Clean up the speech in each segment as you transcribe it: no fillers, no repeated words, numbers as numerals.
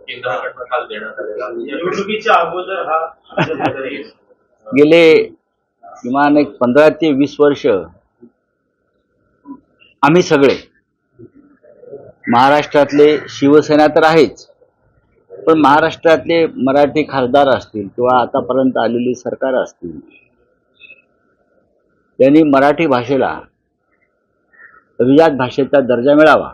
केंद्राकडनं काल देण्यात आलेला निवडणुकीच्या अगोदर हा गेले किमान एक 15 ते 20 वर्ष आम्ही सगळे महाराष्ट्रातले शिवसेना तर आहेच, पण महाराष्ट्रातले मराठी खासदार असतील किंवा आतापर्यंत आलेली सरकार असतील, त्यांनी मराठी भाषेला अभिजात भाषेचा दर्जा मिळावा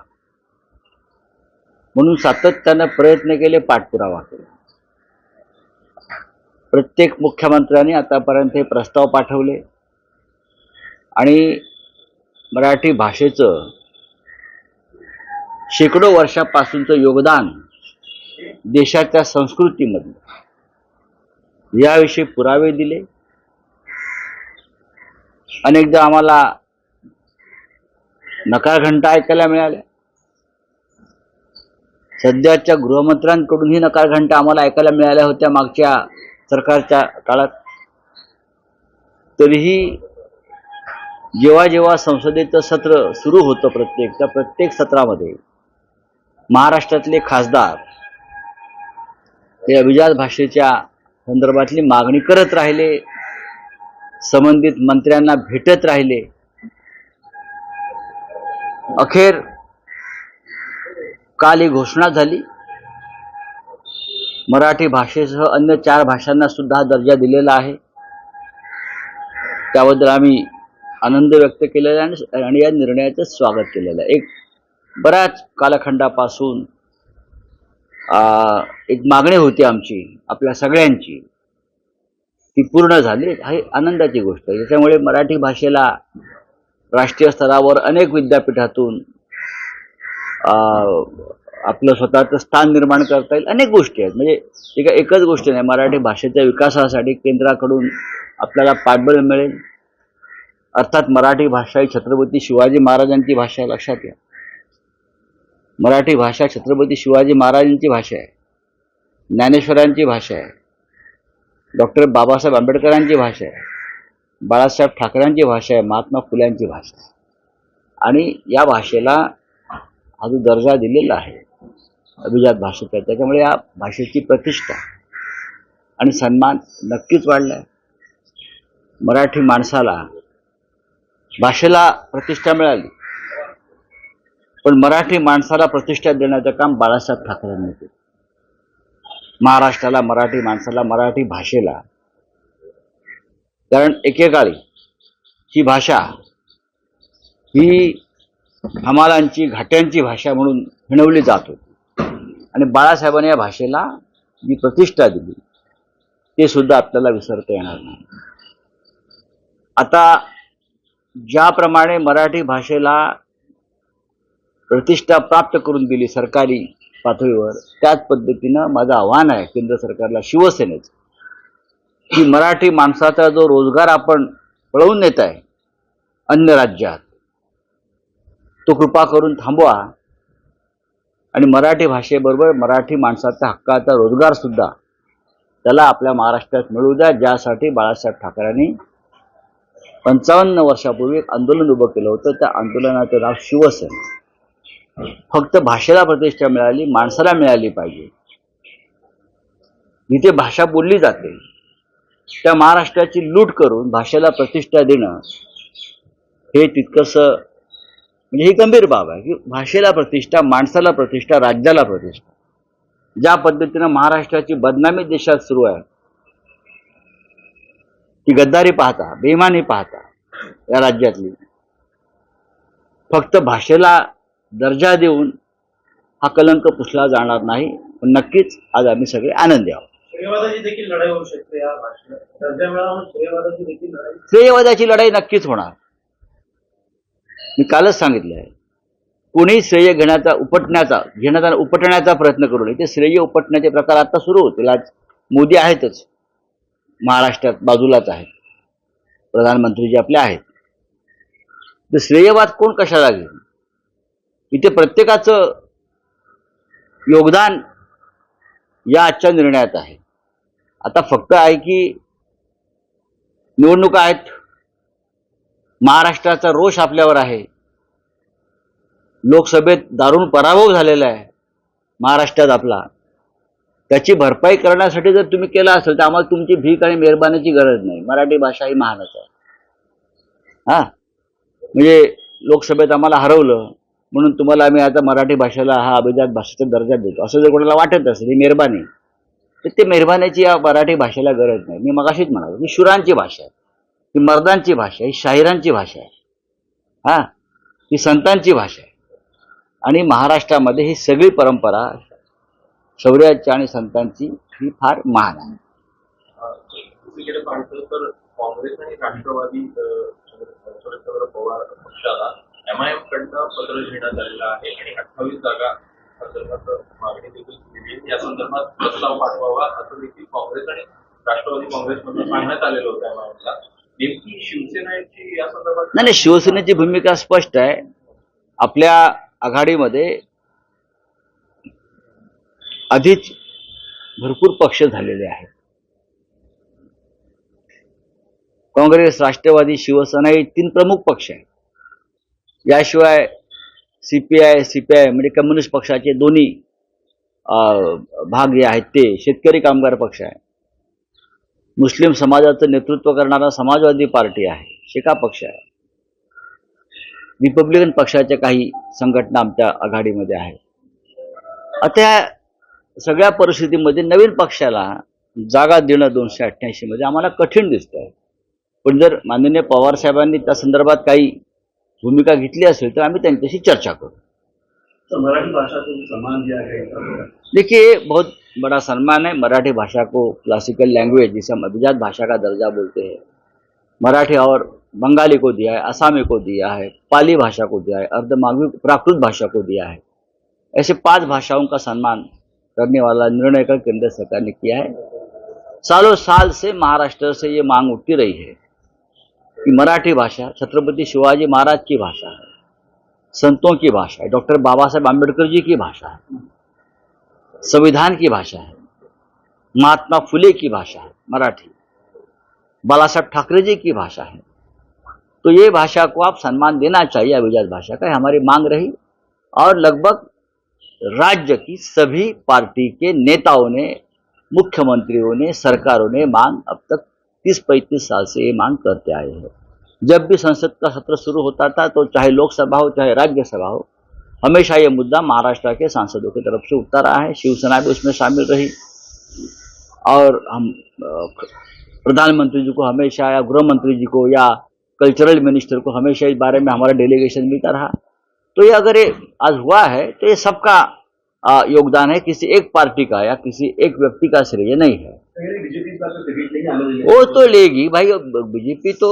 म्हणून सातत्यानं प्रयत्न केले, पाठपुरावा केला. प्रत्येक मुख्यमंत्र्यांनी आतापर्यंत हे प्रस्ताव पाठवले आणि मराठी भाषेचं शेकडो वर्षापासूनचं योगदान देशाच्या संस्कृतीमध्ये याविषयी पुरावे दिले. अनेकदा आम्हाला नकार घंटा ऐकायला मिळाल्या. सध्याच्या गृहमंत्र्यांकडूनही नकार घंटा आम्हाला ऐकायला मिळाल्या होत्या मागच्या सरकारच्या काळात. तरीही जेव्हा जेव्हा संसदेचं सत्र सुरू होतं प्रत्येक सत्रामध्ये महाराष्ट्रातले खासदार हे अभिजात भाषेच्या संदर्भातली मागणी करत राहिले, संबंधित मंत्र्यांना भेटत राहिले. अखेर काल ही घोषणा झाली, मराठी भाषेसह अन्य 4 भाषांना सुद्धा दर्जा दिलेला आहे. त्याबद्दल आम्ही आनंद व्यक्त केलेला आहे आणि या निर्णयाचं स्वागत केलेलं आहे. एक बऱ्याच कालखंडापासून एक मागणी होती आमची, आपल्या सगळ्यांची, ती पूर्ण झाली. ही आनंदाची गोष्ट आहे. त्याच्यामुळे मराठी भाषेला राष्ट्रीय स्तरावर अनेक विद्यापीठातून आपलं स्वतःचं स्थान निर्माण करता येईल. अनेक गोष्टी आहेत. म्हणजे एकच गोष्ट नाही, मराठी भाषेच्या विकासासाठी केंद्राकडून आपल्याला पाठबळ मिळेल. अर्थात मराठी भाषा ही छत्रपती शिवाजी महाराजांची भाषा आहे, लक्षात घ्या. मराठी भाषा छत्रपती शिवाजी महाराजांची भाषा आहे, ज्ञानेश्वरांची भाषा आहे, डॉक्टर बाबासाहेब आंबेडकरांची भाषा आहे, बाळासाहेब ठाकरेंची भाषा आहे, महात्मा फुल्यांची भाषा आहे. आणि या भाषेला हा जो दर्जा दिलेला आहे अभिजात भाषेचा, त्याच्यामुळे या भाषेची प्रतिष्ठा आणि सन्मान नक्कीच वाढला आहे. मराठी माणसाला भाषेला प्रतिष्ठा मिळाली, पण मराठी माणसाला प्रतिष्ठा देण्याचं काम बाळासाहेब ठाकरेंनी केलं. महाराष्ट्राला, मराठी माणसाला, मराठी भाषेला, कारण एकेकाळी ही भाषा ही हमालांची, घाट्यांची भाषा म्हणून हिणवली जात होती आणि बाळासाहेबांनी या भाषेला जी प्रतिष्ठा दिली ते सुद्धा आपल्याला विसरता येणार नाही. आता ज्याप्रमाणे मराठी भाषेला प्रतिष्ठा प्राप्त करून दिली सरकारी पातळीवर, त्याच पद्धतीनं माझं आव्हान आहे केंद्र सरकारला, शिवसेनेचं, की मराठी माणसाचा जो रोजगार आपण पळवून नेत आहे अन्य राज्यात, तो कृपा करून थांबवा आणि मराठी भाषेबरोबर मराठी माणसाचा हक्काचा रोजगार सुद्धा त्याला आपल्या महाराष्ट्रात मिळू द्या, ज्यासाठी बाळासाहेब ठाकरेंनी 55 वर्षापूर्वी एक आंदोलन उभं केलं होतं. त्या आंदोलनाचं नाव शिवसेना. फक्त भाषेला प्रतिष्ठा मिळाली, माणसाला मिळाली पाहिजे. जिथे भाषा बोलली जाते त्या महाराष्ट्राची लूट करून भाषेला प्रतिष्ठा देणं हे तितकंसं, म्हणजे ही गंभीर बाब आहे की भाषेला प्रतिष्ठा, माणसाला प्रतिष्ठा, राज्याला प्रतिष्ठा. ज्या पद्धतीनं महाराष्ट्राची बदनामी देशात सुरू आहे, ती गद्दारी पाहता, बेईमानी पाहता या राज्यातली, फक्त भाषेला दर्जा देऊन हा कलंक पुसला जाणार नाही. पण नक्कीच आज आम्ही सगळे आनंदी आहोत. श्रेयवादाची देखील लढाई होऊ शकते या भाषेला, दर्जा मिळावा, श्रेयवादाची देखील लढाई, श्रेयवादाची लढाई नक्कीच होणार. मी कालच सांगितलं आहे, कोणी श्रेय उपटण्याचा प्रयत्न करू नये. ते श्रेय उपटण्याचे प्रकार आता सुरू होतील. आज मोदी आहेतच महाराष्ट्रात, बाजूलाच आहेत, प्रधानमंत्री जे आपले आहेत. तर श्रेयवाद कोण कशाला घेईल? इथे प्रत्येकाचं योगदान या आजच्या निर्णयात आहे. आता फक्त आहे की निवडणुका आहेत, महाराष्ट्राचा रोष आपल्यावर आहे, लोकसभेत दारुण पराभव झालेला आहे महाराष्ट्रात आपला, त्याची भरपाई करण्यासाठी जर तुम्ही केला असेल तर आम्हाला तुमची भीक आणि मेहरबानीची गरज नाही. मराठी भाषा ही महानच आहे. हा, म्हणजे लोकसभेत आम्हाला हरवलं म्हणून तुम्हाला आम्ही आता मराठी भाषेला हा अभिजात भाषेचा दर्जा देतो असं जर कोणाला वाटत असेल ही मेहरबानी, तर ते मेहरबानीची या मराठी भाषेला गरज नाही. मी मगाशीच म्हणालो ही शुरांची भाषा आहे, ही मर्दांची भाषा आहे, ही शाहिरांची भाषा आहे, हा, ही संतांची भाषा आहे. आणि महाराष्ट्रामध्ये ही सगळी परंपरा शौर्याची आणि संतांची ही फार महान आहे. दुसरीकडे पाहतो तर काँग्रेस आणि राष्ट्रवादी शरदचंद्र पवार पक्षाला MIM कडनं पत्र लिहिण्यात आलेलं आहे आणि 28 जागा संदर्भात मागणी देखील केली आहे. या संदर्भात प्रस्ताव पाठवावा असं देखील काँग्रेस आणि राष्ट्रवादी काँग्रेसमधून सांगण्यात आलेलं होतं MIMला. नेमकी शिवसेनेची या संदर्भात नाही, शिवसेनेची भूमिका स्पष्ट आहे. आपल्या आघाडीमध्ये आधीच भरपूर पक्ष झालेले आहेत. काँग्रेस, राष्ट्रवादी, शिवसेना हे 3 प्रमुख पक्ष आहेत. याशिवाय CPI म्हणजे कम्युनिस्ट पक्षाचे दोन्ही भाग जे आहेत ते शेतकरी कामगार पक्ष आहे. मुस्लिम समाजाचं नेतृत्व करणारा समाजवादी पार्टी आहे, शेका पक्ष आहे. रिपब्लिकन पक्षाच्या काही संघटना आमच्या आघाडीमध्ये आहेत. आता सगळ्या परिस्थितीमध्ये नवीन पक्षाला जागा देणं 288 मध्ये आम्हाला कठीण दिसतंय. पण जर माननीय पवार साहेबांनी त्या संदर्भात काही भूमिका घेतली असेल तर आम्ही त्यांच्याशी चर्चा करू. तो मराठी भाषा को सम्मान दिया गया। देखिए, बहुत बड़ा सम्मान है। मराठी भाषा को क्लासिकल लैंग्वेज जिसे हम अभिजात भाषा का दर्जा बोलते हैं, मराठी और बंगाली को दिया है, असमी को दिया है, पाली भाषा को दिया है, अर्धमागवी प्राकृत भाषा को दिया है। ऐसे 5 भाषाओं का सम्मान करने वाला निर्णय का केंद्र सरकार ने किया है। सालों साल से महाराष्ट्र से ये मांग उठती रही है कि मराठी भाषा छत्रपति शिवाजी महाराज की भाषा है, संतों की भाषा है, डॉक्टर बाबा साहेब आम्बेडकर जी की भाषा है, संविधान की भाषा है, महात्मा फुले की भाषा है मराठी, बाला साहब ठाकरे जी की भाषा है। तो ये भाषा को आप सम्मान देना चाहिए, अभिजात भाषा का, हमारी मांग रही। और लगभग राज्य की सभी पार्टी के नेताओं ने, मुख्यमंत्रियों ने, सरकारों ने मांग अब तक 30-35 साल से ये मांग करते आए हैं। जब भी संसद का सत्र शुरू होता था तो चाहे लोकसभा हो चाहे राज्यसभा हो, हमेशा ये मुद्दा महाराष्ट्र के सांसदों की तरफ से उठता रहा है। शिवसेना भी उसमें शामिल रही और हम प्रधानमंत्री जी को हमेशा, या गृह मंत्री जी को, या कल्चरल मिनिस्टर को हमेशा इस बारे में हमारा डेलीगेशन मिलता रहा। तो ये अगर ये आज हुआ है तो ये सबका योगदान है, किसी एक पार्टी का या किसी एक व्यक्ति का श्रेय नहीं है। वो तो लेगी भाई, बीजेपी तो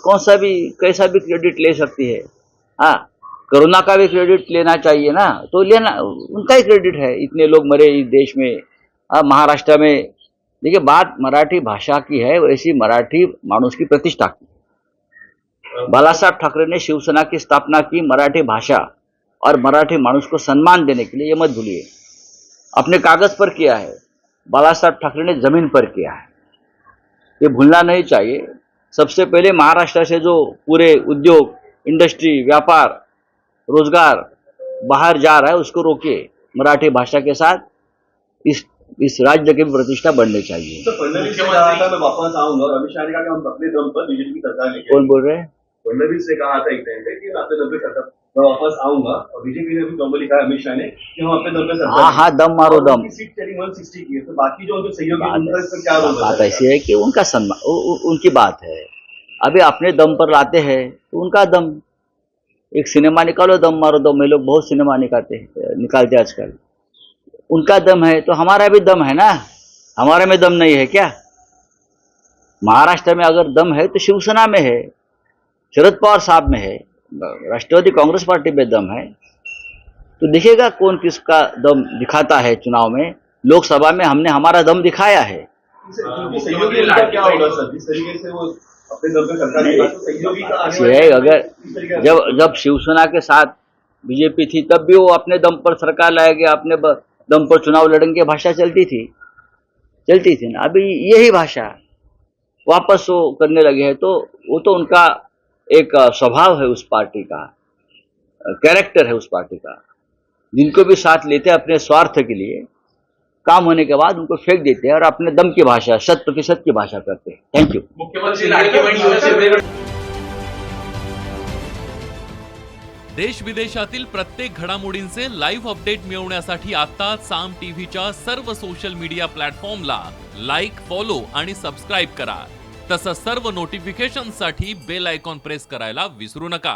कौन सा भी कैसा भी क्रेडिट ले सकती है। हाँ, कोरोना का भी क्रेडिट लेना चाहिए ना, तो लेना, उनका ही क्रेडिट है। इतने लोग मरे इस देश में, महाराष्ट्र में। देखिए, बात मराठी भाषा की है, वैसी मराठी मानुष की प्रतिष्ठा की। बाला साहब ठाकरे ने शिवसेना की स्थापना की मराठी भाषा और मराठी मानुष को सम्मान देने के लिए, ये मत भूलिए। अपने कागज पर किया है, बाला साहब ठाकरे ने जमीन पर किया है, ये भूलना नहीं चाहिए। सबसे पहले महाराष्ट्र से जो पूरे उद्योग, इंडस्ट्री, व्यापार, रोजगार बाहर जा रहा है उसको रोकिए। मराठी भाषा के साथ इस राज्य की भी प्रतिष्ठा बढ़नी चाहिए। तो फडणवीस ने कहा था मैं वापस आऊंगा, और अमित शाह ने कहा कि हम अपने दम पर बीजेपी की सरकार लेंगे। कौन बोल रहे हैं? फडणवीस ने कहा था एक टाइम पे कि मैं अपने दम पे सरकार, मैं वापस आऊंगा, और बीजेपी ने भी दम पर लिखा है अमित शाह ने कि हम अपने दम पे सरकार हाँ हाँ, दम मारो दम। उनकी सीट चली 160 की है, तो बाकी जो उनके सहयोगी हैं, उनका इस पर क्या रोल बात है? ऐसी है कि उनका सम्मान, उनकी बात है। अभी अपने दम पर लाते हैं तो उनका दम। एक सिनेमा निकालो, दम मारो दम में, लोग बहुत सिनेमा निकालते आजकल। उनका दम है तो हमारा भी दम है ना, हमारे में दम नहीं है क्या? महाराष्ट्र में अगर दम है तो शिवसेना में है, शरद पवार साहब में है, राष्ट्रवादी कांग्रेस पार्टी में दम है। तो देखिएगा कौन किसका दम दिखाता है चुनाव में। लोकसभा में हमने हमारा दम दिखाया है। उनके सहयोगी उनका क्या होगा सर, जिस तरीके से वो अपने दम पे सरकार लेगा, तो सहयोगी का आने वाले है, अगर इस तरीके से- जब शिवसेना के साथ बीजेपी थी तब भी वो अपने दम पर सरकार लाएंगे, अपने दम पर चुनाव लड़ेंगे, भाषा चलती थी ना। अभी यही भाषा वापस वो करने लगे हैं, तो वो तो उनका एक स्वभाव है, उस पार्टी का कैरेक्टर है, उस पार्टी का। जिनको भी साथ लेते हैं अपने स्वार्थ के लिए, काम होने के बाद उनको फेंक देते हैं और अपने दम की भाषा 100% की भाषा करते हैं. Thank you. मुख्यमंत्री लाडकी बहीण योजनेचे देश विदेशातील प्रत्येक घडामोडींचे लाईव्ह अपडेट मिळवण्यासाठी आता साम टीव्हीच्या सर्व सोशल मीडिया प्लॅटफॉर्मला लाईक, फॉलो आणि सबस्क्राईब करा. तसंच सर्व नोटिफिकेशनसाठी बेल आयकॉन प्रेस करायला विसरू नका.